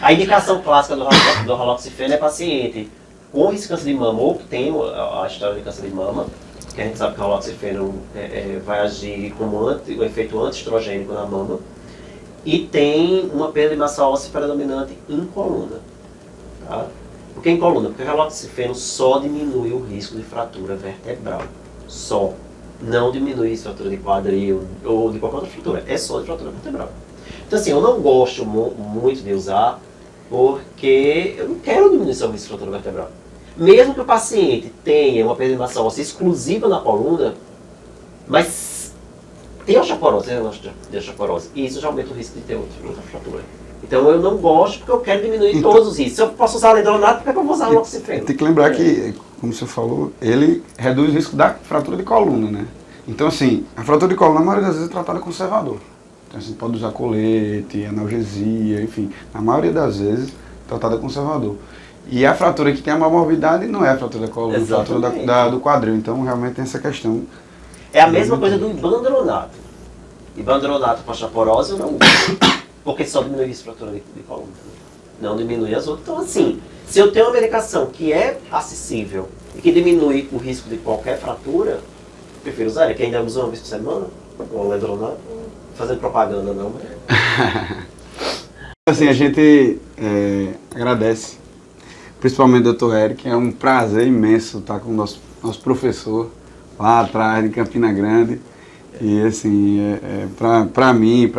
A indicação clássica do haloxifeno é paciente com risco de câncer de mama ou que tem a história de câncer de mama, que a gente sabe que o haloxifeno vai agir como um efeito antiestrogênico na mama, e tem uma perda de massa óssea predominante em coluna. Tá? Por que em coluna? Porque o haloxifeno só diminui o risco de fratura vertebral. Só. Não diminui a fratura de quadril ou de qualquer outra fratura. É só de fratura vertebral. Então assim, eu não gosto muito de usar porque eu não quero diminuir o risco de fratura vertebral. mesmo que o paciente tenha uma perturbação óssea exclusiva na coluna, mas tem osteoporose, de osteoporose, e isso já aumenta o risco de ter outra fratura. Então eu não gosto porque eu quero diminuir todos os riscos. Se eu posso usar lendronato, por que eu vou usar o oxifeno? Tem que lembrar que, como você falou, ele reduz o risco da fratura de coluna, né? Então, assim, a fratura de coluna, na maioria das vezes, é tratada conservador. Então, você pode usar colete, analgesia, enfim. Na maioria das vezes, tratada conservador. E a fratura que tem a maior morbidade não é a fratura da coluna, é a fratura do quadril. Então, realmente, tem essa questão. É a mesma coisa do ibandronato. Ibandronato para osteoporose eu não uso. Porque só diminui a fratura de coluna. Não diminui as outras. Então, assim, se eu tenho uma medicação que é acessível e que diminui o risco de qualquer fratura, eu prefiro usar. Que ainda usa uma vez por semana, o lendronato, fazendo propaganda não, mas... Assim, a gente agradece, principalmente ao Dr. Eric. É um prazer imenso estar com o nosso professor lá atrás, em Campina Grande. E assim, para mim,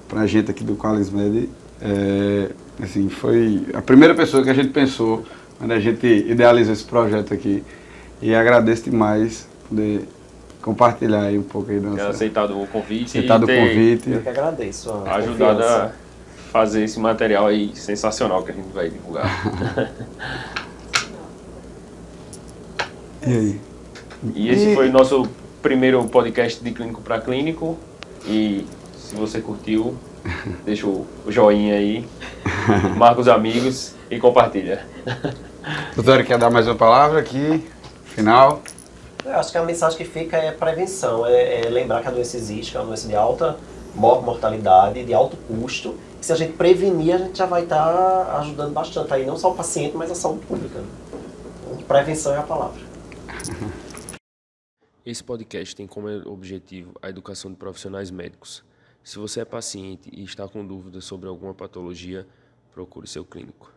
para a gente aqui do QualisMed, assim, foi a primeira pessoa que a gente pensou quando a gente idealizou esse projeto aqui. E agradeço demais poder compartilhar aí um pouco aí da nossa... Ter aceitado o convite. Aceitado o convite. Eu que agradeço. Ajudado a fazer esse material aí sensacional que a gente vai divulgar. E aí? E esse foi o nosso primeiro podcast de Clínico para Clínico. E se você curtiu, deixa o joinha aí, marca os amigos e compartilha. Doutor, quer dar mais uma palavra aqui? Final? Eu acho que a mensagem que fica é prevenção, é lembrar que a doença existe, que é uma doença de alta mortalidade, de alto custo. E se a gente prevenir, a gente já vai estar ajudando bastante aí, não só o paciente, mas a saúde pública. Então, prevenção é a palavra. Esse podcast tem como objetivo a educação de profissionais médicos. Se você é paciente e está com dúvidas sobre alguma patologia, procure seu clínico.